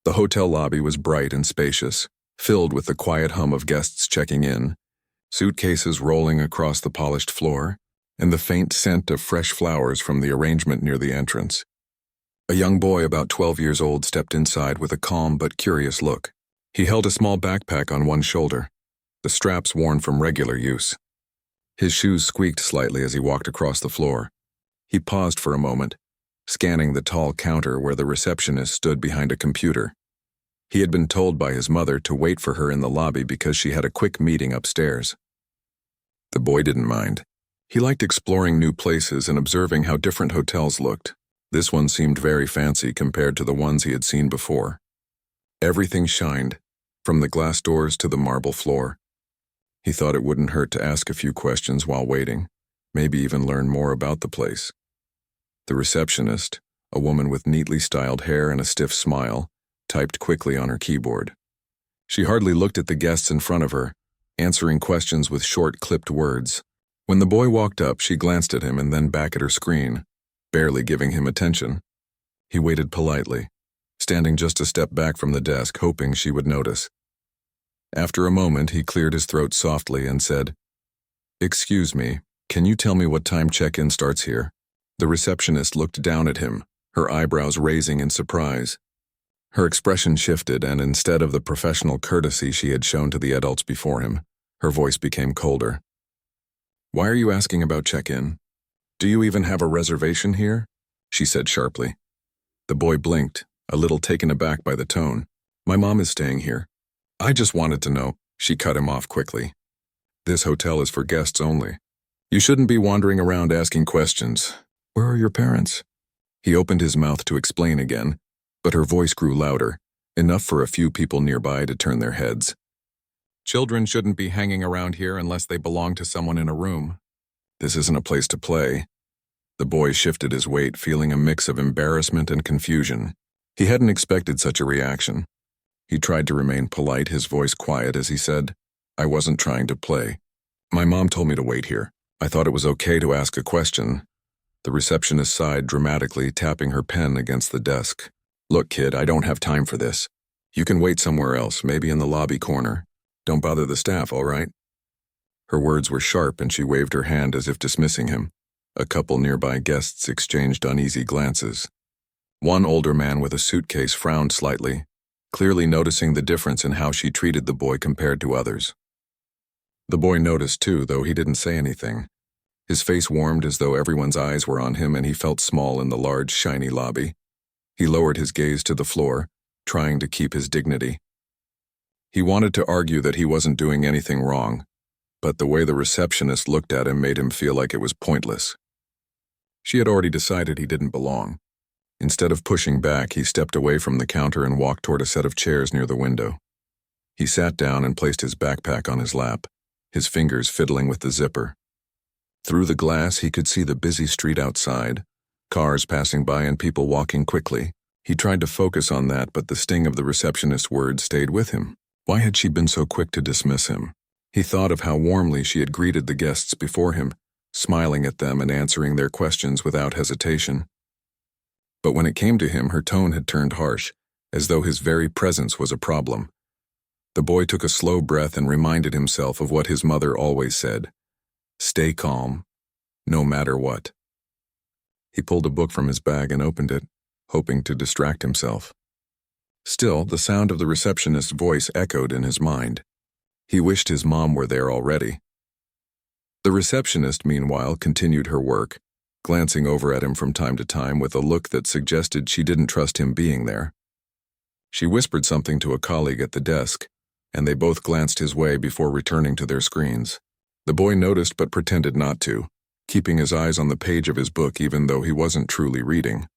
The hotel lobby was bright and spacious, filled with the quiet hum of guests checking in, suitcases rolling across the polished floor, and the faint scent of fresh flowers from the arrangement near the entrance. A young boy about 12 years old stepped inside with a calm but curious look. He held a small backpack on one shoulder, the straps worn from regular use. His shoes squeaked slightly as he walked across the floor. He paused for a moment, scanning the tall counter where the receptionist stood behind a computer. He had been told by his mother to wait for her in the lobby because she had a quick meeting upstairs. The boy didn't mind. He liked exploring new places and observing how different hotels looked. This one seemed very fancy compared to the ones he had seen before. Everything shined, from the glass doors to the marble floor. He thought it wouldn't hurt to ask a few questions while waiting, maybe even learn more about the place. The receptionist, a woman with neatly styled hair and a stiff smile, typed quickly on her keyboard. She hardly looked at the guests in front of her, answering questions with short, clipped words. When the boy walked up, she glanced at him and then back at her screen, barely giving him attention. He waited politely, standing just a step back from the desk, hoping she would notice. After a moment, he cleared his throat softly and said, "Excuse me, can you tell me what time check-in starts here?" The receptionist looked down at him, her eyebrows raising in surprise. Her expression shifted, and instead of the professional courtesy she had shown to the adults before him, her voice became colder. "Why are you asking about check-in? Do you even have a reservation here?" she said sharply. The boy blinked, a little taken aback by the tone. "My mom is staying here. I just wanted to know," she cut him off quickly. "This hotel is for guests only. You shouldn't be wandering around asking questions. Where are your parents?" He opened his mouth to explain again, but her voice grew louder, enough for a few people nearby to turn their heads. "Children shouldn't be hanging around here unless they belong to someone in a room. This isn't a place to play." The boy shifted his weight, feeling a mix of embarrassment and confusion. He hadn't expected such a reaction. He tried to remain polite, his voice quiet as he said, "I wasn't trying to play. My mom told me to wait here. I thought it was okay to ask a question." The receptionist sighed dramatically, tapping her pen against the desk. "Look, kid, I don't have time for this. You can wait somewhere else, maybe in the lobby corner. Don't bother the staff, all right?" Her words were sharp and she waved her hand as if dismissing him. A couple nearby guests exchanged uneasy glances. One older man with a suitcase frowned slightly, clearly noticing the difference in how she treated the boy compared to others. The boy noticed too, though he didn't say anything. His face warmed as though everyone's eyes were on him and he felt small in the large, shiny lobby. He lowered his gaze to the floor, trying to keep his dignity. He wanted to argue that he wasn't doing anything wrong, but the way the receptionist looked at him made him feel like it was pointless. She had already decided he didn't belong. Instead of pushing back, he stepped away from the counter and walked toward a set of chairs near the window. He sat down and placed his backpack on his lap, his fingers fiddling with the zipper. Through the glass, he could see the busy street outside, cars passing by and people walking quickly. He tried to focus on that, but the sting of the receptionist's words stayed with him. Why had she been so quick to dismiss him? He thought of how warmly she had greeted the guests before him, smiling at them and answering their questions without hesitation. But when it came to him, her tone had turned harsh, as though his very presence was a problem. The boy took a slow breath and reminded himself of what his mother always said: "Stay calm, no matter what." He pulled a book from his bag and opened it, hoping to distract himself. Still, the sound of the receptionist's voice echoed in his mind. He wished his mom were there already. The receptionist, meanwhile, continued her work, glancing over at him from time to time with a look that suggested she didn't trust him being there. She whispered something to a colleague at the desk, and they both glanced his way before returning to their screens. The boy noticed but pretended not to, keeping his eyes on the page of his book even though he wasn't truly reading.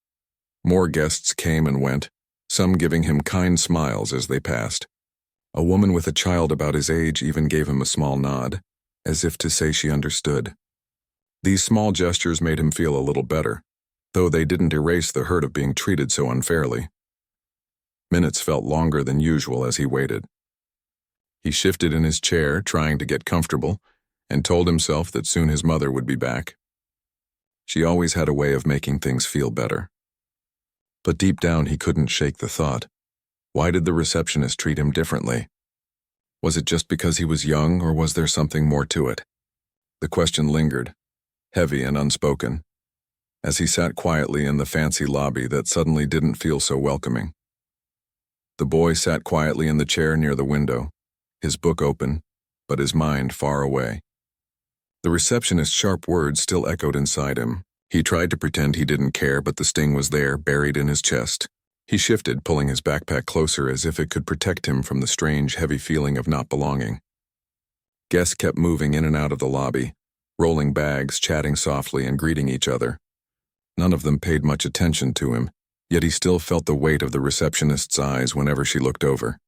More guests came and went, some giving him kind smiles as they passed. A woman with a child about his age even gave him a small nod, as if to say she understood. These small gestures made him feel a little better, though they didn't erase the hurt of being treated so unfairly. Minutes felt longer than usual as he waited. He shifted in his chair, trying to get comfortable, and told himself that soon his mother would be back. She always had a way of making things feel better. But deep down he couldn't shake the thought. Why did the receptionist treat him differently? Was it just because he was young, or was there something more to it? The question lingered, heavy and unspoken, as he sat quietly in the fancy lobby that suddenly didn't feel so welcoming. The boy sat quietly in the chair near the window, his book open, but his mind far away. The receptionist's sharp words still echoed inside him. He tried to pretend he didn't care, but the sting was there, buried in his chest. He shifted, pulling his backpack closer as if it could protect him from the strange, heavy feeling of not belonging. Guests kept moving in and out of the lobby, rolling bags, chatting softly, and greeting each other. None of them paid much attention to him, yet he still felt the weight of the receptionist's eyes whenever she looked over.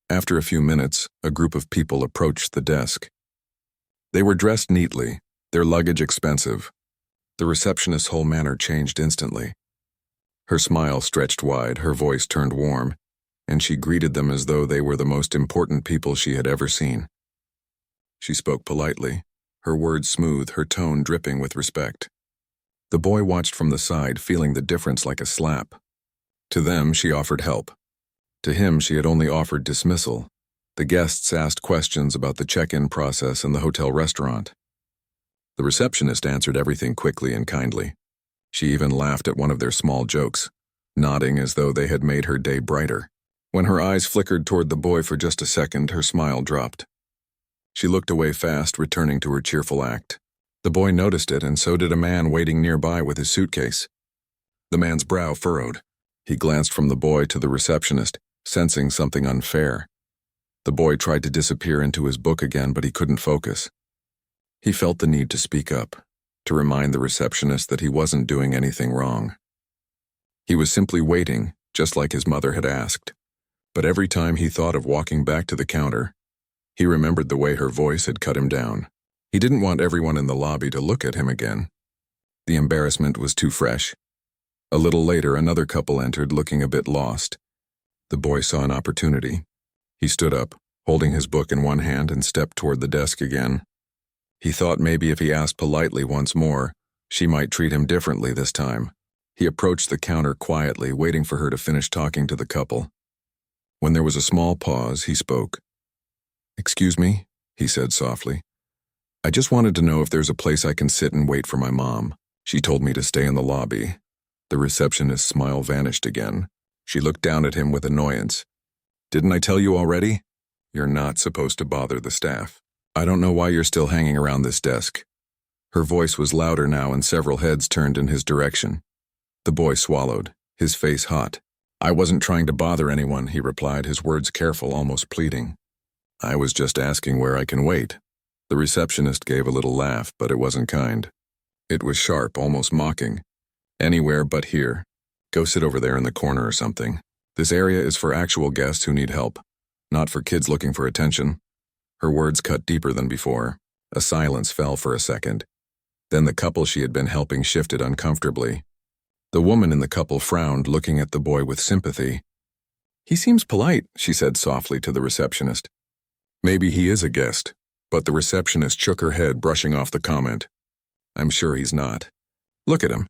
After a few minutes, a group of people approached the desk. They were dressed neatly, their luggage expensive. The receptionist's whole manner changed instantly. Her smile stretched wide, her voice turned warm, and she greeted them as though they were the most important people she had ever seen. She spoke politely, her words smooth, her tone dripping with respect. The boy watched from the side, feeling the difference like a slap. To them, she offered help. To him, she had only offered dismissal. The guests asked questions about the check-in process and the hotel restaurant. The receptionist answered everything quickly and kindly. She even laughed at one of their small jokes, nodding as though they had made her day brighter. When her eyes flickered toward the boy for just a second, her smile dropped. She looked away fast, returning to her cheerful act. The boy noticed it, and so did a man waiting nearby with his suitcase. The man's brow furrowed. He glanced from the boy to the receptionist, sensing something unfair. The boy tried to disappear into his book again, but he couldn't focus. He felt the need to speak up, to remind the receptionist that he wasn't doing anything wrong. He was simply waiting, just like his mother had asked. But every time he thought of walking back to the counter, he remembered the way her voice had cut him down. He didn't want everyone in the lobby to look at him again. The embarrassment was too fresh. A little later, another couple entered, looking a bit lost. The boy saw an opportunity. He stood up, holding his book in one hand, and stepped toward the desk again. He thought maybe if he asked politely once more, she might treat him differently this time. He approached the counter quietly, waiting for her to finish talking to the couple. When there was a small pause, he spoke. "Excuse me," he said softly. "I just wanted to know if there's a place I can sit and wait for my mom. She told me to stay in the lobby." The receptionist's smile vanished again. She looked down at him with annoyance. "Didn't I tell you already? You're not supposed to bother the staff. I don't know why you're still hanging around this desk." Her voice was louder now, and several heads turned in his direction. The boy swallowed, his face hot. "I wasn't trying to bother anyone," he replied, his words careful, almost pleading. "I was just asking where I can wait." The receptionist gave a little laugh, but it wasn't kind. It was sharp, almost mocking. "Anywhere but here. Go sit over there in the corner or something. This area is for actual guests who need help, not for kids looking for attention." Her words cut deeper than before. A silence fell for a second. Then the couple she had been helping shifted uncomfortably. The woman in the couple frowned, looking at the boy with sympathy. "He seems polite," she said softly to the receptionist. "Maybe he is a guest," but the receptionist shook her head, brushing off the comment. "I'm sure he's not. Look at him.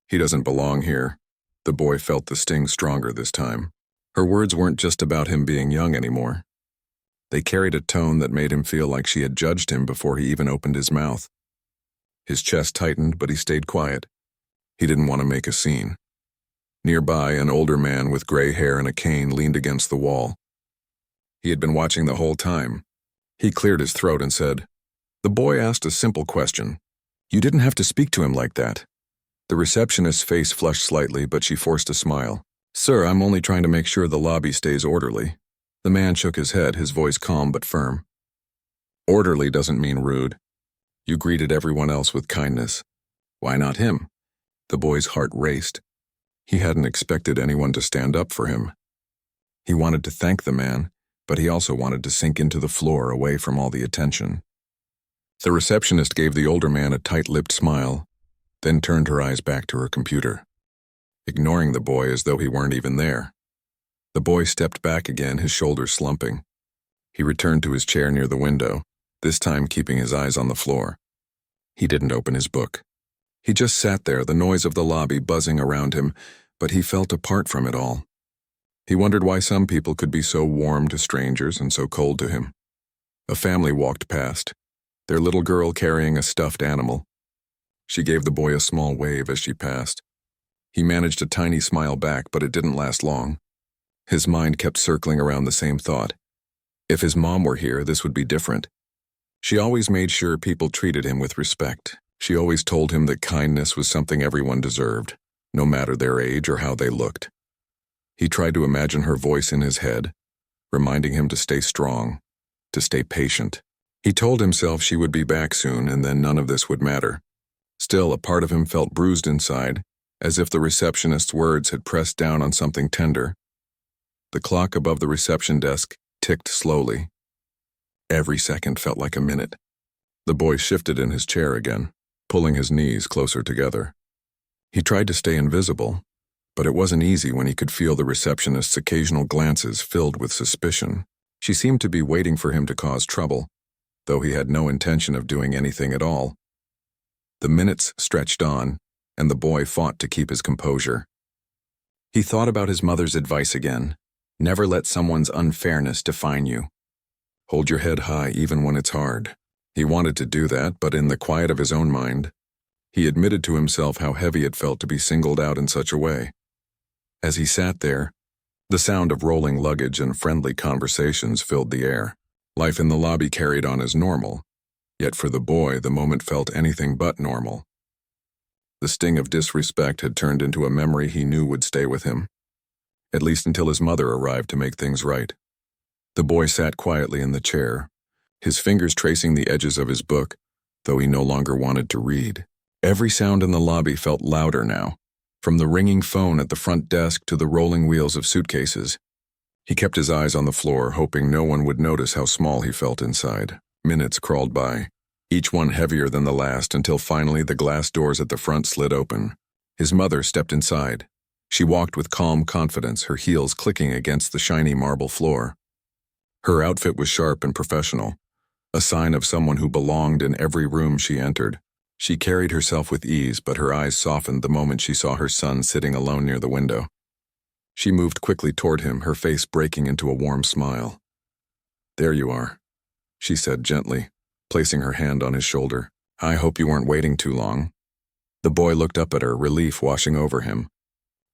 He doesn't belong here." The boy felt the sting stronger this time. Her words weren't just about him being young anymore. They carried a tone that made him feel like she had judged him before he even opened his mouth. His chest tightened, but he stayed quiet. He didn't want to make a scene. Nearby, an older man with gray hair and a cane leaned against the wall. He had been watching the whole time. He cleared his throat and said, "The boy asked a simple question. You didn't have to speak to him like that." The receptionist's face flushed slightly, but she forced a smile. "Sir, I'm only trying to make sure the lobby stays orderly." The man shook his head, his voice calm but firm. "Orderly doesn't mean rude. You greeted everyone else with kindness. Why not him?" The boy's heart raced. He hadn't expected anyone to stand up for him. He wanted to thank the man, but he also wanted to sink into the floor away from all the attention. The receptionist gave the older man a tight-lipped smile, then turned her eyes back to her computer, ignoring the boy as though he weren't even there. The boy stepped back again, his shoulders slumping. He returned to his chair near the window, this time keeping his eyes on the floor. He didn't open his book. He just sat there, the noise of the lobby buzzing around him, but he felt apart from it all. He wondered why some people could be so warm to strangers and so cold to him. A family walked past, their little girl carrying a stuffed animal. She gave the boy a small wave as she passed. He managed a tiny smile back, but it didn't last long. His mind kept circling around the same thought. If his mom were here, this would be different. She always made sure people treated him with respect. She always told him that kindness was something everyone deserved, no matter their age or how they looked. He tried to imagine her voice in his head, reminding him to stay strong, to stay patient. He told himself she would be back soon and then none of this would matter. Still, a part of him felt bruised inside, as if the receptionist's words had pressed down on something tender. The clock above the reception desk ticked slowly. Every second felt like a minute. The boy shifted in his chair again, pulling his knees closer together. He tried to stay invisible, but it wasn't easy when he could feel the receptionist's occasional glances filled with suspicion. She seemed to be waiting for him to cause trouble, though he had no intention of doing anything at all. The minutes stretched on, and the boy fought to keep his composure. He thought about his mother's advice again. Never let someone's unfairness define you. Hold your head high even when it's hard. He wanted to do that, but in the quiet of his own mind, he admitted to himself how heavy it felt to be singled out in such a way. As he sat there, the sound of rolling luggage and friendly conversations filled the air. Life in the lobby carried on as normal, yet for the boy, the moment felt anything but normal. The sting of disrespect had turned into a memory he knew would stay with him, at least until his mother arrived to make things right. The boy sat quietly in the chair, his fingers tracing the edges of his book, though he no longer wanted to read. Every sound in the lobby felt louder now, from the ringing phone at the front desk to the rolling wheels of suitcases. He kept his eyes on the floor, hoping no one would notice how small he felt inside. Minutes crawled by, each one heavier than the last, until finally the glass doors at the front slid open. His mother stepped inside. She walked with calm confidence, her heels clicking against the shiny marble floor. Her outfit was sharp and professional, a sign of someone who belonged in every room she entered. She carried herself with ease, but her eyes softened the moment she saw her son sitting alone near the window. She moved quickly toward him, her face breaking into a warm smile. "There you are," she said gently, placing her hand on his shoulder. "I hope you weren't waiting too long." The boy looked up at her, relief washing over him.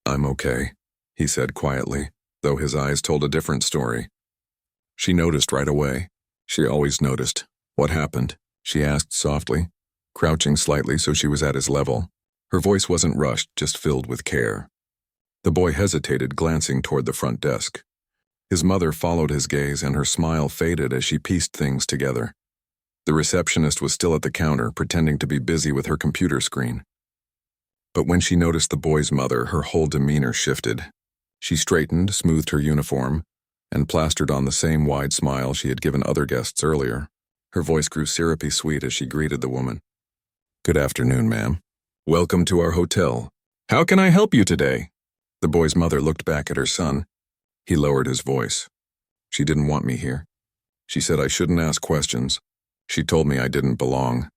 "I'm okay," he said quietly, though his eyes told a different story. She noticed right away. She always noticed. "What happened?" she asked softly, crouching slightly so she was at his level. Her voice wasn't rushed, just filled with care. The boy hesitated, glancing toward the front desk. His mother followed his gaze, and her smile faded as she pieced things together. The receptionist was still at the counter, pretending to be busy with her computer screen. But when she noticed the boy's mother, her whole demeanor shifted. She straightened, smoothed her uniform, and plastered on the same wide smile she had given other guests earlier. Her voice grew syrupy sweet as she greeted the woman. "Good afternoon, ma'am. Welcome to our hotel. How can I help you today?" The boy's mother looked back at her son. He lowered his voice. "She didn't want me here. She said I shouldn't ask questions. She told me I didn't belong."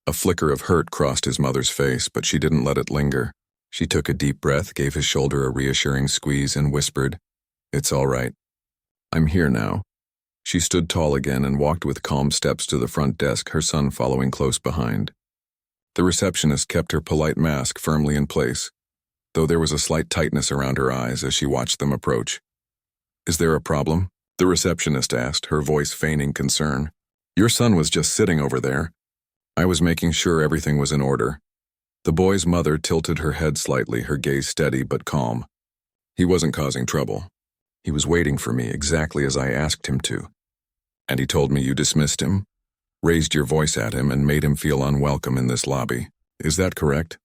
A flicker of hurt crossed his mother's face, but she didn't let it linger. She took a deep breath, gave his shoulder a reassuring squeeze, and whispered, "It's all right. I'm here now." She stood tall again and walked with calm steps to the front desk, her son following close behind. The receptionist kept her polite mask firmly in place, though there was a slight tightness around her eyes as she watched them approach. "Is there a problem?" the receptionist asked, her voice feigning concern. "Your son was just sitting over there. I was making sure everything was in order." The boy's mother tilted her head slightly, her gaze steady but calm. "He wasn't causing trouble. He was waiting for me exactly as I asked him to. And he told me you dismissed him, raised your voice at him, and made him feel unwelcome in this lobby. Is that correct?"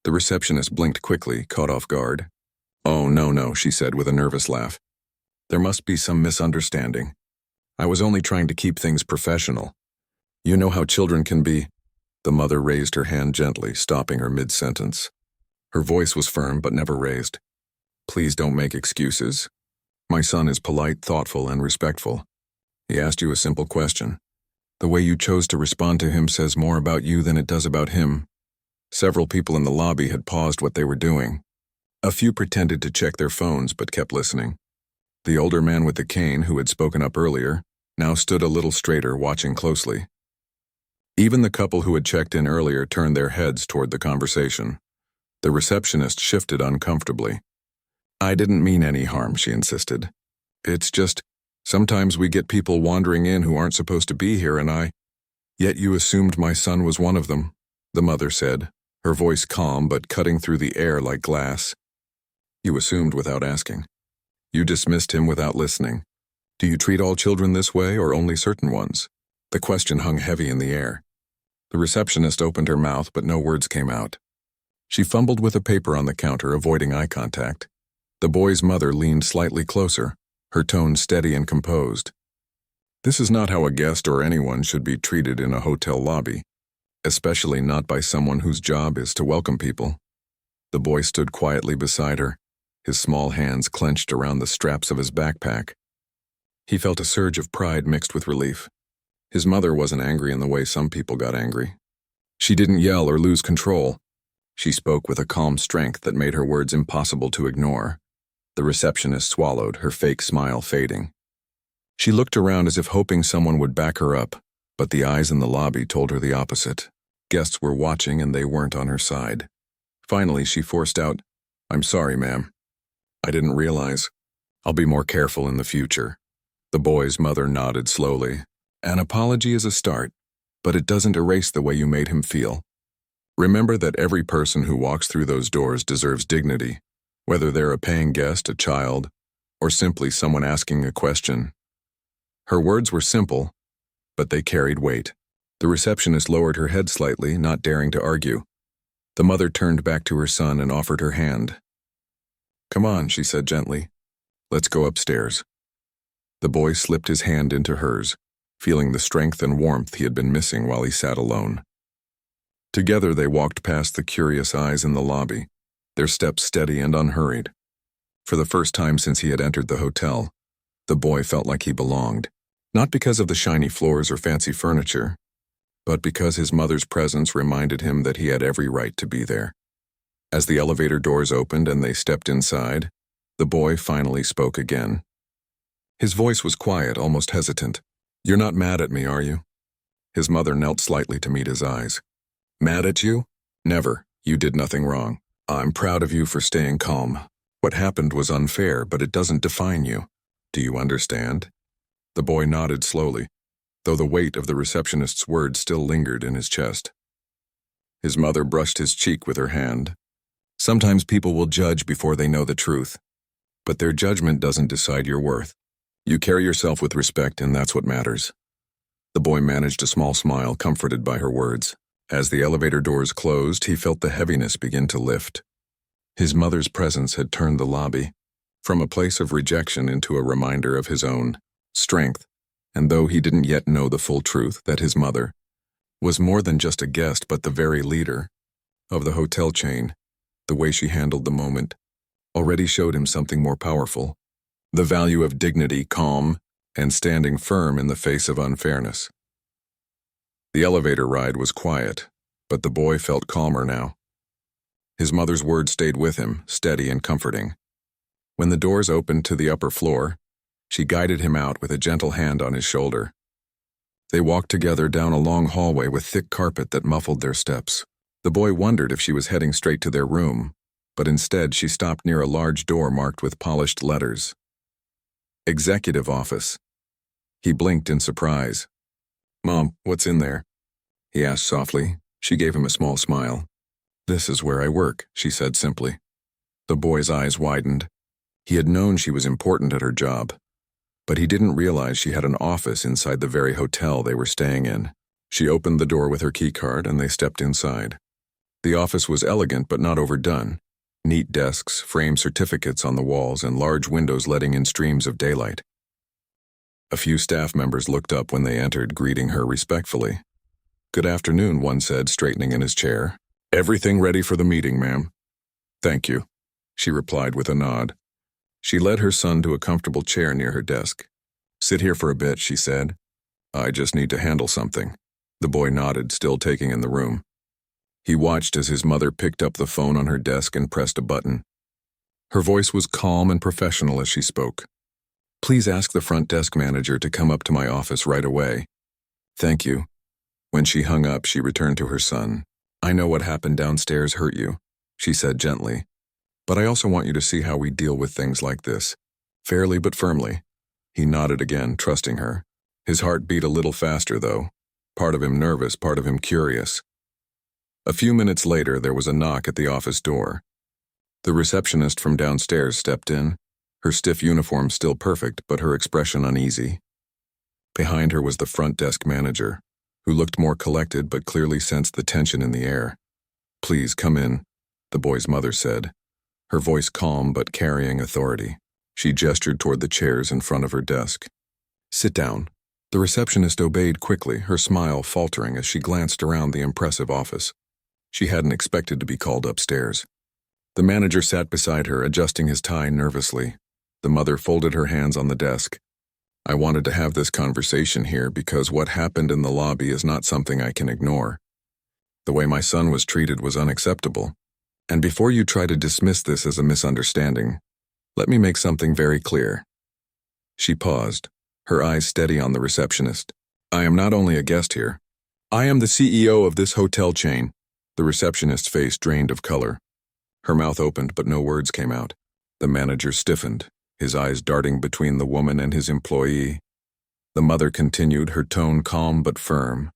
The receptionist blinked quickly, caught off guard. "Oh, no," she said with a nervous laugh. "There must be some misunderstanding. I was only trying to keep things professional. You know how children can be." The mother raised her hand gently, stopping her mid-sentence. Her voice was firm but never raised. "Please don't make excuses. My son is polite, thoughtful, and respectful. He asked you a simple question. The way you chose to respond to him says more about you than it does about him." Several people in the lobby had paused what they were doing. A few pretended to check their phones but kept listening. The older man with the cane, who had spoken up earlier, now stood a little straighter, watching closely. Even the couple who had checked in earlier turned their heads toward the conversation. The receptionist shifted uncomfortably. "I didn't mean any harm," she insisted. "It's just, sometimes we get people wandering in who aren't supposed to be here, and I—" "Yet you assumed my son was one of them," the mother said, her voice calm but cutting through the air like glass. "You assumed without asking. You dismissed him without listening. Do you treat all children this way or only certain ones?" The question hung heavy in the air. The receptionist opened her mouth, but no words came out. She fumbled with a paper on the counter, avoiding eye contact. The boy's mother leaned slightly closer, her tone steady and composed. "This is not how a guest or anyone should be treated in a hotel lobby, especially not by someone whose job is to welcome people." The boy stood quietly beside her, his small hands clenched around the straps of his backpack. He felt a surge of pride mixed with relief. His mother wasn't angry in the way some people got angry. She didn't yell or lose control. She spoke with a calm strength that made her words impossible to ignore. The receptionist swallowed, her fake smile fading. She looked around as if hoping someone would back her up, but the eyes in the lobby told her the opposite. Guests were watching and they weren't on her side. Finally, she forced out, "I'm sorry, ma'am. I didn't realize. I'll be more careful in the future." The boy's mother nodded slowly. "An apology is a start, but it doesn't erase the way you made him feel. Remember that every person who walks through those doors deserves dignity, whether they're a paying guest, a child, or simply someone asking a question." Her words were simple, but they carried weight. The receptionist lowered her head slightly, not daring to argue. The mother turned back to her son and offered her hand. "Come on," she said gently. "Let's go upstairs." The boy slipped his hand into hers, feeling the strength and warmth he had been missing while he sat alone. Together they walked past the curious eyes in the lobby, their steps steady and unhurried. For the first time since he had entered the hotel, the boy felt like he belonged, not because of the shiny floors or fancy furniture, but because his mother's presence reminded him that he had every right to be there. As the elevator doors opened and they stepped inside, the boy finally spoke again. His voice was quiet, almost hesitant. "You're not mad at me, are you?" His mother knelt slightly to meet his eyes. "Mad at you? Never. You did nothing wrong. I'm proud of you for staying calm. What happened was unfair, but it doesn't define you. Do you understand?" The boy nodded slowly, though the weight of the receptionist's words still lingered in his chest. His mother brushed his cheek with her hand. "Sometimes people will judge before they know the truth, but their judgment doesn't decide your worth. You carry yourself with respect, and that's what matters." The boy managed a small smile, comforted by her words. As the elevator doors closed, he felt the heaviness begin to lift. His mother's presence had turned the lobby from a place of rejection into a reminder of his own strength, and though he didn't yet know the full truth that his mother was more than just a guest but the very leader of the hotel chain, the way she handled the moment already showed him something more powerful. The value of dignity, calm, and standing firm in the face of unfairness. The elevator ride was quiet, but the boy felt calmer now. His mother's words stayed with him, steady and comforting. When the doors opened to the upper floor, she guided him out with a gentle hand on his shoulder. They walked together down a long hallway with thick carpet that muffled their steps. The boy wondered if she was heading straight to their room, but instead she stopped near a large door marked with polished letters. "Executive Office." He blinked in surprise. "Mom, what's in there?" he asked softly. She gave him a small smile. "This is where I work," she said simply. The boy's eyes widened. He had known she was important at her job, but he didn't realize she had an office inside the very hotel they were staying in. She opened the door with her keycard and they stepped inside. The office was elegant but not overdone. Neat desks, framed certificates on the walls, and large windows letting in streams of daylight. A few staff members looked up when they entered, greeting her respectfully. "Good afternoon," one said, straightening in his chair. "Everything ready for the meeting, ma'am?" "Thank you," she replied with a nod. She led her son to a comfortable chair near her desk. "Sit here for a bit," she said. "I just need to handle something." The boy nodded, still taking in the room. He watched as his mother picked up the phone on her desk and pressed a button. Her voice was calm and professional as she spoke. "Please ask the front desk manager to come up to my office right away." "Thank you." When she hung up, she returned to her son. "I know what happened downstairs hurt you," she said gently. "But I also want you to see how we deal with things like this. Fairly but firmly." He nodded again, trusting her. His heart beat a little faster, though. Part of him nervous, part of him curious. A few minutes later, there was a knock at the office door. The receptionist from downstairs stepped in, her stiff uniform still perfect, but her expression uneasy. Behind her was the front desk manager, who looked more collected but clearly sensed the tension in the air. "Please come in," the boy's mother said, her voice calm but carrying authority. She gestured toward the chairs in front of her desk. "Sit down." The receptionist obeyed quickly, her smile faltering as she glanced around the impressive office. She hadn't expected to be called upstairs. The manager sat beside her, adjusting his tie nervously. The mother folded her hands on the desk. "I wanted to have this conversation here because what happened in the lobby is not something I can ignore. The way my son was treated was unacceptable. And before you try to dismiss this as a misunderstanding, let me make something very clear." She paused, her eyes steady on the receptionist. "I am not only a guest here. I am the CEO of this hotel chain." The receptionist's face drained of color. Her mouth opened, but no words came out. The manager stiffened, his eyes darting between the woman and his employee. The mother continued, her tone calm but firm.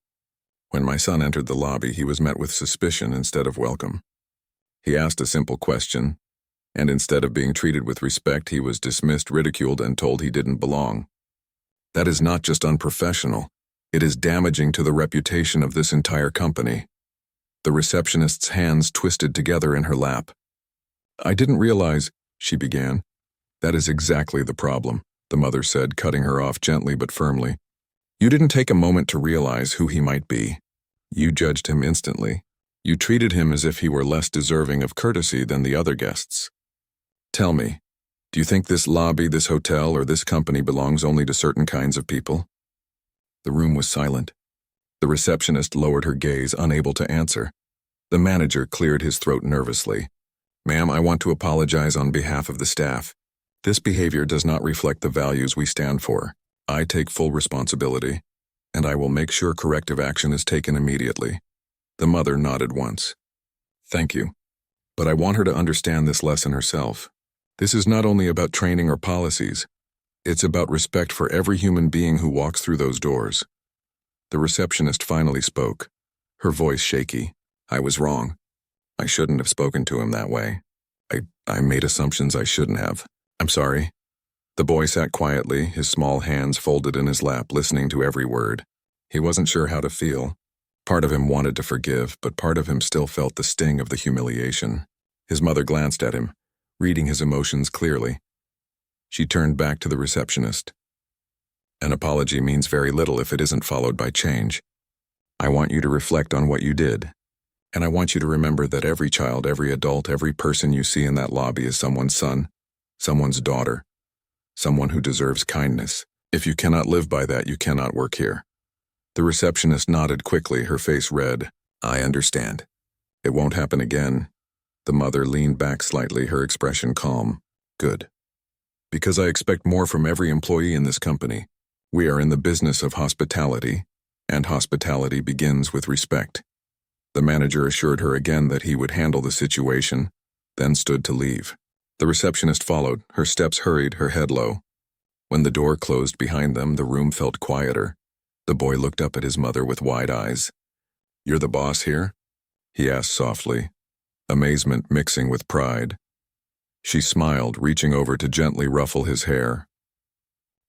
"When my son entered the lobby, he was met with suspicion instead of welcome. He asked a simple question, and instead of being treated with respect, he was dismissed, ridiculed, and told he didn't belong. That is not just unprofessional, it is damaging to the reputation of this entire company." The receptionist's hands twisted together in her lap. "I didn't realize," she began. "That is exactly the problem," the mother said, cutting her off gently but firmly. "You didn't take a moment to realize who he might be. You judged him instantly. You treated him as if he were less deserving of courtesy than the other guests. Tell me, do you think this lobby, this hotel, or this company belongs only to certain kinds of people?" The room was silent. The receptionist lowered her gaze, unable to answer. The manager cleared his throat nervously. "Ma'am, I want to apologize on behalf of the staff. This behavior does not reflect the values we stand for. I take full responsibility, and I will make sure corrective action is taken immediately." The mother nodded once. "Thank you. But I want her to understand this lesson herself. This is not only about training or policies. It's about respect for every human being who walks through those doors." The receptionist finally spoke, her voice shaky. "I was wrong. I shouldn't have spoken to him that way. I made assumptions I shouldn't have. I'm sorry." The boy sat quietly, his small hands folded in his lap, listening to every word. He wasn't sure how to feel. Part of him wanted to forgive, but part of him still felt the sting of the humiliation. His mother glanced at him, reading his emotions clearly. She turned back to the receptionist. "An apology means very little if it isn't followed by change. I want you to reflect on what you did. And I want you to remember that every child, every adult, every person you see in that lobby is someone's son, someone's daughter, someone who deserves kindness. If you cannot live by that, you cannot work here." The receptionist nodded quickly, her face red. "I understand. It won't happen again." The mother leaned back slightly, her expression calm. "Good. Because I expect more from every employee in this company. We are in the business of hospitality, and hospitality begins with respect." The manager assured her again that he would handle the situation, then stood to leave. The receptionist followed, her steps hurried, her head low. When the door closed behind them, the room felt quieter. The boy looked up at his mother with wide eyes. "You're the boss here?" he asked softly, amazement mixing with pride. She smiled, reaching over to gently ruffle his hair.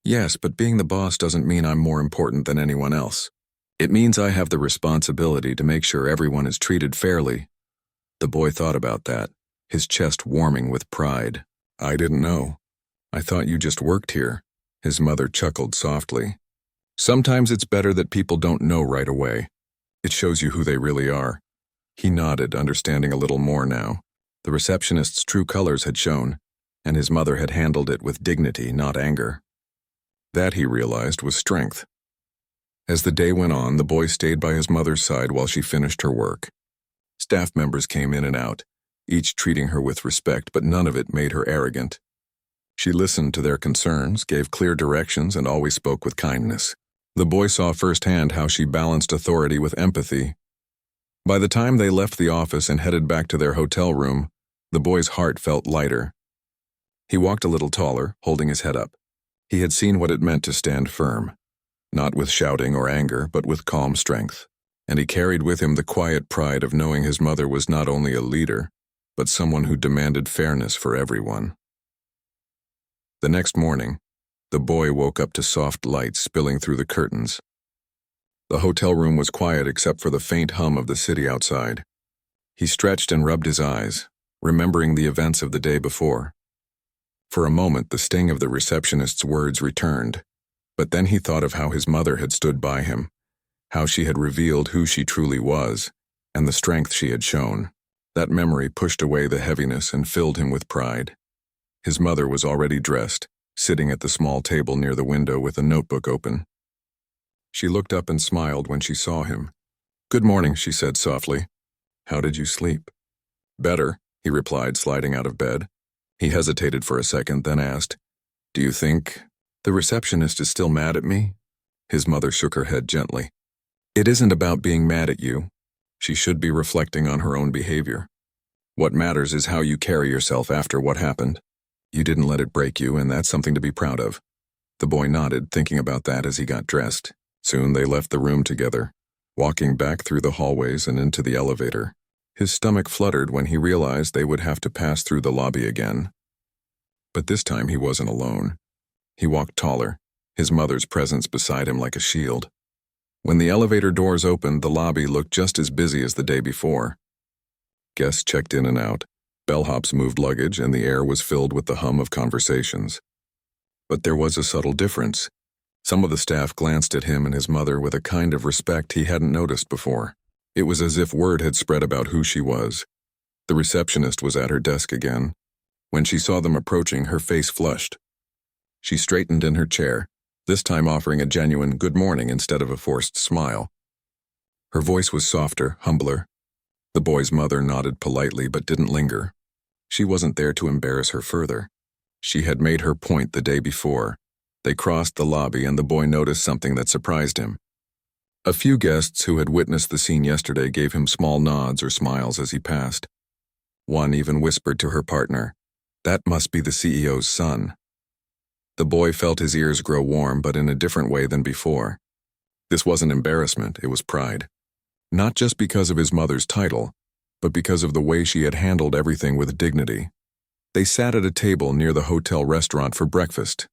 "Yes, but being the boss doesn't mean I'm more important than anyone else. It means I have the responsibility to make sure everyone is treated fairly." The boy thought about that, his chest warming with pride. "I didn't know. I thought you just worked here." His mother chuckled softly. "Sometimes it's better that people don't know right away. It shows you who they really are." He nodded, understanding a little more now. The receptionist's true colors had shown, and his mother had handled it with dignity, not anger. That, he realized, was strength. As the day went on, the boy stayed by his mother's side while she finished her work. Staff members came in and out, each treating her with respect, but none of it made her arrogant. She listened to their concerns, gave clear directions, and always spoke with kindness. The boy saw firsthand how she balanced authority with empathy. By the time they left the office and headed back to their hotel room, the boy's heart felt lighter. He walked a little taller, holding his head up. He had seen what it meant to stand firm, not with shouting or anger, but with calm strength. And he carried with him the quiet pride of knowing his mother was not only a leader, but someone who demanded fairness for everyone. The next morning, the boy woke up to soft light spilling through the curtains. The hotel room was quiet except for the faint hum of the city outside. He stretched and rubbed his eyes, remembering the events of the day before. For a moment, the sting of the receptionist's words returned, but then he thought of how his mother had stood by him, how she had revealed who she truly was, and the strength she had shown. That memory pushed away the heaviness and filled him with pride. His mother was already dressed, sitting at the small table near the window with a notebook open. She looked up and smiled when she saw him. "Good morning," she said softly. "How did you sleep?" "Better," he replied, sliding out of bed. He hesitated for a second, then asked, "Do you think the receptionist is still mad at me?" His mother shook her head gently. "It isn't about being mad at you. She should be reflecting on her own behavior. What matters is how you carry yourself after what happened. You didn't let it break you, and that's something to be proud of." The boy nodded, thinking about that as he got dressed. Soon they left the room together, walking back through the hallways and into the elevator. His stomach fluttered when he realized they would have to pass through the lobby again. But this time he wasn't alone. He walked taller, his mother's presence beside him like a shield. When the elevator doors opened, the lobby looked just as busy as the day before. Guests checked in and out, bellhops moved luggage, and the air was filled with the hum of conversations. But there was a subtle difference. Some of the staff glanced at him and his mother with a kind of respect he hadn't noticed before. It was as if word had spread about who she was. The receptionist was at her desk again. When she saw them approaching, her face flushed. She straightened in her chair, this time offering a genuine good morning instead of a forced smile. Her voice was softer, humbler. The boy's mother nodded politely but didn't linger. She wasn't there to embarrass her further. She had made her point the day before. They crossed the lobby and the boy noticed something that surprised him. A few guests who had witnessed the scene yesterday gave him small nods or smiles as he passed. One even whispered to her partner, "That must be the CEO's son." The boy felt his ears grow warm, but in a different way than before. This wasn't embarrassment, it was pride. Not just because of his mother's title, but because of the way she had handled everything with dignity. They sat at a table near the hotel restaurant for breakfast.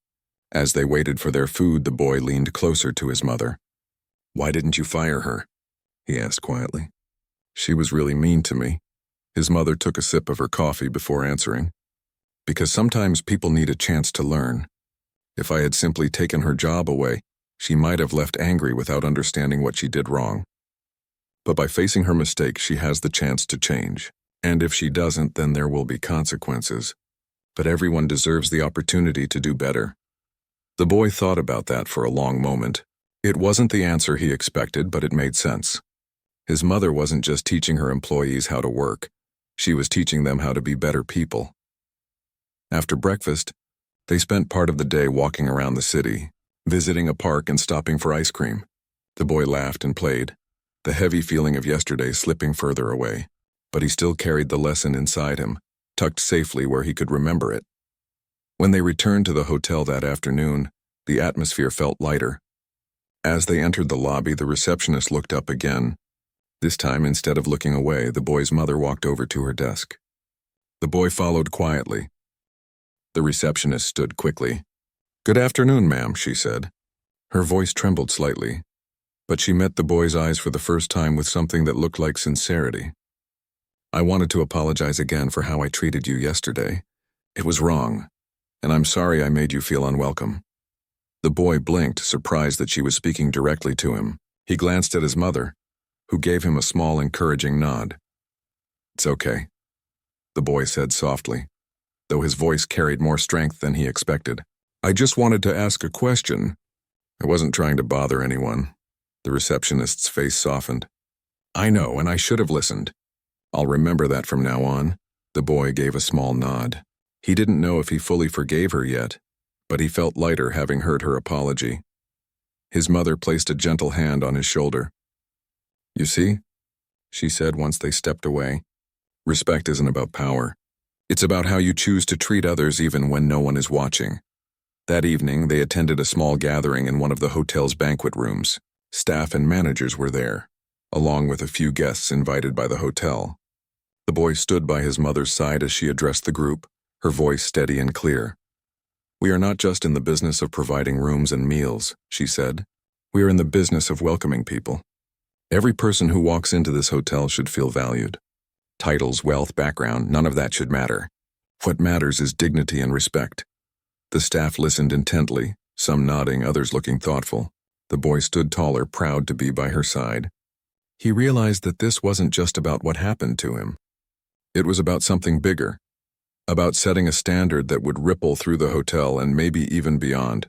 As they waited for their food, the boy leaned closer to his mother. "Why didn't you fire her?" he asked quietly. "She was really mean to me." His mother took a sip of her coffee before answering. "Because sometimes people need a chance to learn. If I had simply taken her job away, she might have left angry without understanding what she did wrong. But by facing her mistake, she has the chance to change. And if she doesn't, then there will be consequences. But everyone deserves the opportunity to do better." The boy thought about that for a long moment. It wasn't the answer he expected, but it made sense. His mother wasn't just teaching her employees how to work. She was teaching them how to be better people. After breakfast, they spent part of the day walking around the city, visiting a park and stopping for ice cream. The boy laughed and played, the heavy feeling of yesterday slipping further away. But he still carried the lesson inside him, tucked safely where he could remember it. When they returned to the hotel that afternoon, the atmosphere felt lighter. As they entered the lobby, the receptionist looked up again. This time, instead of looking away, the boy's mother walked over to her desk. The boy followed quietly. The receptionist stood quickly. "Good afternoon, ma'am," she said. Her voice trembled slightly, but she met the boy's eyes for the first time with something that looked like sincerity. "I wanted to apologize again for how I treated you yesterday. It was wrong, and I'm sorry I made you feel unwelcome." The boy blinked, surprised that she was speaking directly to him. He glanced at his mother, who gave him a small, encouraging nod. "It's okay," the boy said softly, though his voice carried more strength than he expected. "I just wanted to ask a question. I wasn't trying to bother anyone." The receptionist's face softened. "I know, and I should have listened. I'll remember that from now on. The boy gave a small nod. He didn't know if he fully forgave her yet, but he felt lighter having heard her apology. His mother placed a gentle hand on his shoulder. "You see," she said once they stepped away, "respect isn't about power. It's about how you choose to treat others even when no one is watching." That evening, they attended a small gathering in one of the hotel's banquet rooms. Staff and managers were there, along with a few guests invited by the hotel. The boy stood by his mother's side as she addressed the group, her voice steady and clear. "We are not just in the business of providing rooms and meals," she said. "We are in the business of welcoming people. Every person who walks into this hotel should feel valued. Titles, wealth, background, none of that should matter. What matters is dignity and respect." The staff listened intently, some nodding, others looking thoughtful. The boy stood taller, proud to be by her side. He realized that this wasn't just about what happened to him. It was about something bigger, about setting a standard that would ripple through the hotel and maybe even beyond.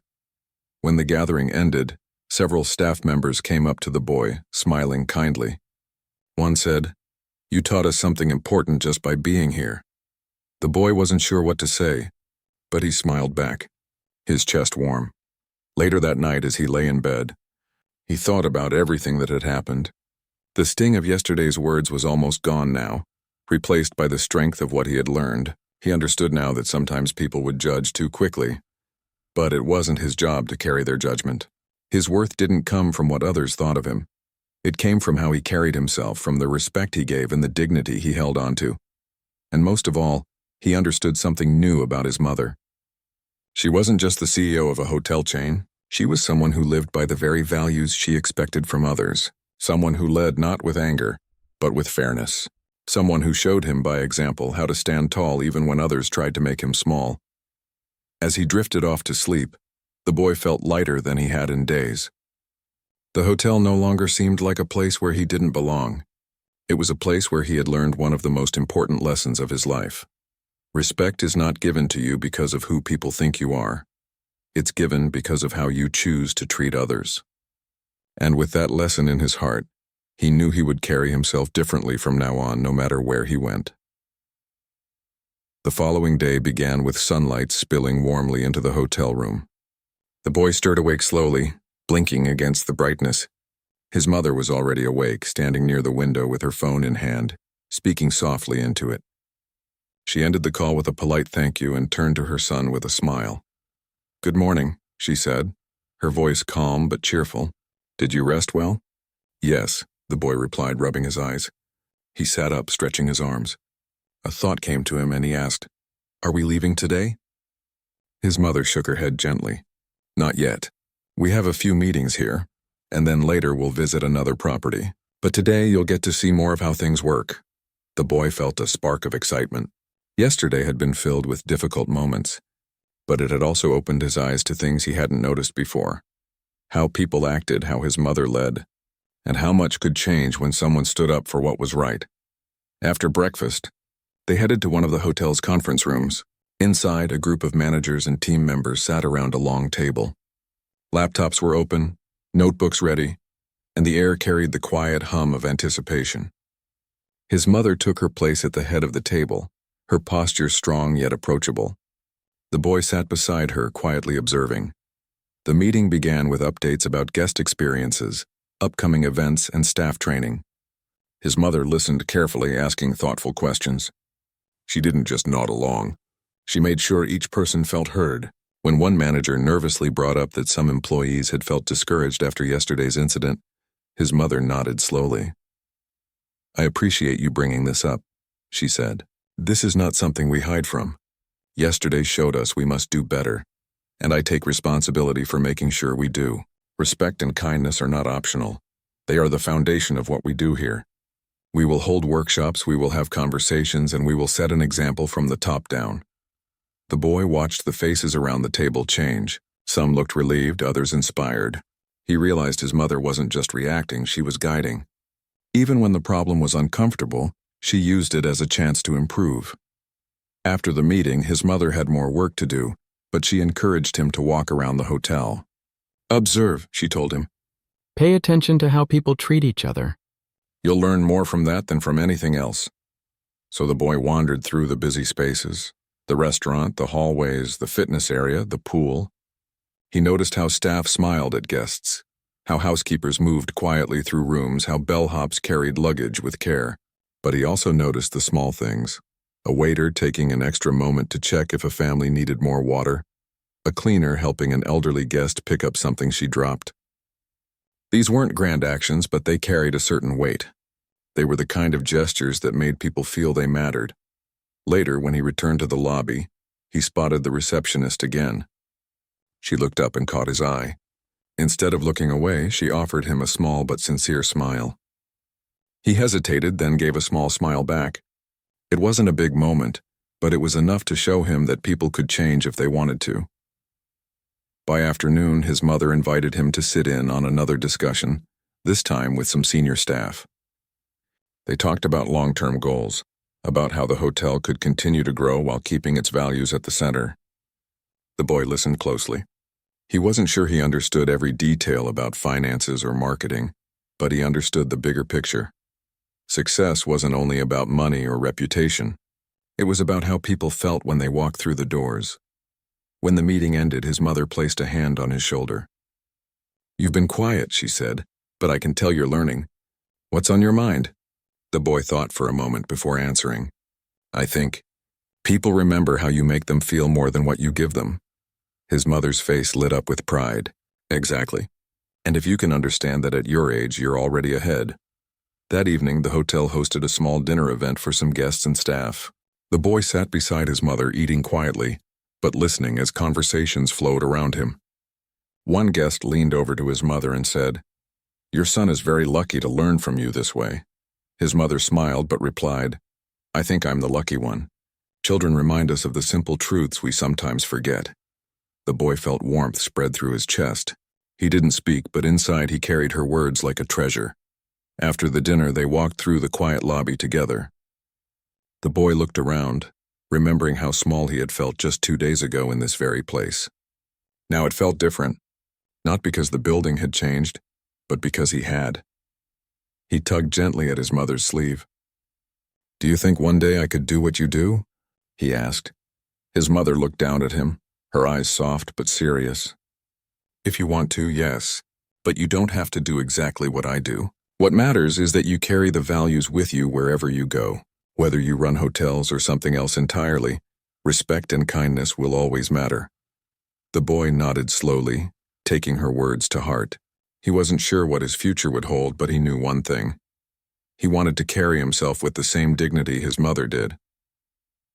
When the gathering ended, several staff members came up to the boy, smiling kindly. One said, "You taught us something important just by being here." The boy wasn't sure what to say, but he smiled back, his chest warm. Later that night, as he lay in bed, he thought about everything that had happened. The sting of yesterday's words was almost gone now, replaced by the strength of what he had learned. He understood now that sometimes people would judge too quickly, but it wasn't his job to carry their judgment. His worth didn't come from what others thought of him. It came from how he carried himself, from the respect he gave and the dignity he held onto. And most of all, he understood something new about his mother. She wasn't just the CEO of a hotel chain. She was someone who lived by the very values she expected from others. Someone who led not with anger, but with fairness. Someone who showed him by example how to stand tall even when others tried to make him small. As he drifted off to sleep, the boy felt lighter than he had in days. The hotel no longer seemed like a place where he didn't belong. It was a place where he had learned one of the most important lessons of his life. Respect is not given to you because of who people think you are. It's given because of how you choose to treat others. And with that lesson in his heart, he knew he would carry himself differently from now on, no matter where he went. The following day began with sunlight spilling warmly into the hotel room. The boy stirred awake slowly, blinking against the brightness. His mother was already awake, standing near the window with her phone in hand, speaking softly into it. She ended the call with a polite thank you and turned to her son with a smile. "Good morning," she said, her voice calm but cheerful. "Did you rest well?" "Yes," the boy replied, rubbing his eyes. He sat up, stretching his arms. A thought came to him and he asked, "Are we leaving today?" His mother shook her head gently. "Not yet. We have a few meetings here, and then later we'll visit another property. But today you'll get to see more of how things work." The boy felt a spark of excitement. Yesterday had been filled with difficult moments, but it had also opened his eyes to things he hadn't noticed before. How people acted, how his mother led, and how much could change when someone stood up for what was right. After breakfast, they headed to one of the hotel's conference rooms. Inside, a group of managers and team members sat around a long table. Laptops were open, notebooks ready, and the air carried the quiet hum of anticipation. His mother took her place at the head of the table, her posture strong yet approachable. The boy sat beside her, quietly observing. The meeting began with updates about guest experiences, upcoming events, and staff training. His mother listened carefully, asking thoughtful questions. She didn't just nod along. She made sure each person felt heard. When one manager nervously brought up that some employees had felt discouraged after yesterday's incident, his mother nodded slowly. "I appreciate you bringing this up," she said. "This is not something we hide from. Yesterday showed us we must do better, and I take responsibility for making sure we do. Respect and kindness are not optional. They are the foundation of what we do here. We will hold workshops, we will have conversations, and we will set an example from the top down." The boy watched the faces around the table change. Some looked relieved, others inspired. He realized his mother wasn't just reacting, she was guiding. Even when the problem was uncomfortable, she used it as a chance to improve. After the meeting, his mother had more work to do, but she encouraged him to walk around the hotel. "Observe," she told him. Pay attention to how people treat each other. "You'll learn more from that than from anything else." So the boy wandered through the busy spaces, the restaurant, the hallways, the fitness area, the pool. He noticed how staff smiled at guests, how housekeepers moved quietly through rooms, how bellhops carried luggage with care. But he also noticed the small things. A waiter taking an extra moment to check if a family needed more water. A cleaner helping an elderly guest pick up something she dropped. These weren't grand actions, but they carried a certain weight. They were the kind of gestures that made people feel they mattered. Later, when he returned to the lobby, he spotted the receptionist again. She looked up and caught his eye. Instead of looking away, she offered him a small but sincere smile. He hesitated, then gave a small smile back. It wasn't a big moment, but it was enough to show him that people could change if they wanted to. By afternoon, his mother invited him to sit in on another discussion, this time with some senior staff. They talked about long-term goals, about how the hotel could continue to grow while keeping its values at the center. The boy listened closely. He wasn't sure he understood every detail about finances or marketing, but he understood the bigger picture. Success wasn't only about money or reputation. It was about how people felt when they walked through the doors. When the meeting ended, his mother placed a hand on his shoulder. "You've been quiet," she said, "but I can tell you're learning. What's on your mind?" The boy thought for a moment before answering. "I think people remember how you make them feel more than what you give them." His mother's face lit up with pride. "Exactly. And if you can understand that at your age you're already ahead." That evening, the hotel hosted a small dinner event for some guests and staff. The boy sat beside his mother, eating quietly, but listening as conversations flowed around him. One guest leaned over to his mother and said, "Your son is very lucky to learn from you this way." His mother smiled but replied, "I think I'm the lucky one. Children remind us of the simple truths we sometimes forget." The boy felt warmth spread through his chest. He didn't speak, but inside he carried her words like a treasure. After the dinner, they walked through the quiet lobby together. The boy looked around, remembering how small he had felt just 2 days ago in this very place. Now it felt different, not because the building had changed, but because he had. He tugged gently at his mother's sleeve. "Do you think one day I could do what you do?" he asked. His mother looked down at him, her eyes soft but serious. "If you want to, yes, but you don't have to do exactly what I do. What matters is that you carry the values with you wherever you go. Whether you run hotels or something else entirely, respect and kindness will always matter." The boy nodded slowly, taking her words to heart. He wasn't sure what his future would hold, but he knew one thing. He wanted to carry himself with the same dignity his mother did.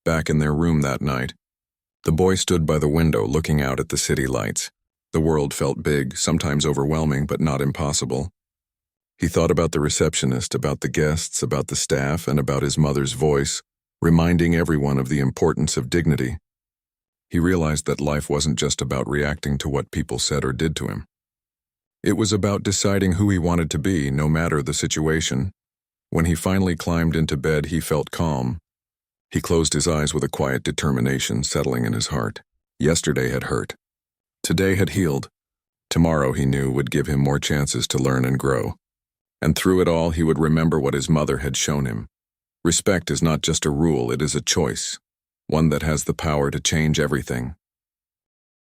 Back in their room that night, the boy stood by the window looking out at the city lights. The world felt big, sometimes overwhelming, but not impossible. He thought about the receptionist, about the guests, about the staff, and about his mother's voice, reminding everyone of the importance of dignity. He realized that life wasn't just about reacting to what people said or did to him. It was about deciding who he wanted to be, no matter the situation. When he finally climbed into bed, he felt calm. He closed his eyes with a quiet determination settling in his heart. Yesterday had hurt. Today had healed. Tomorrow, he knew, would give him more chances to learn and grow. And through it all, he would remember what his mother had shown him. Respect is not just a rule, it is a choice, one that has the power to change everything.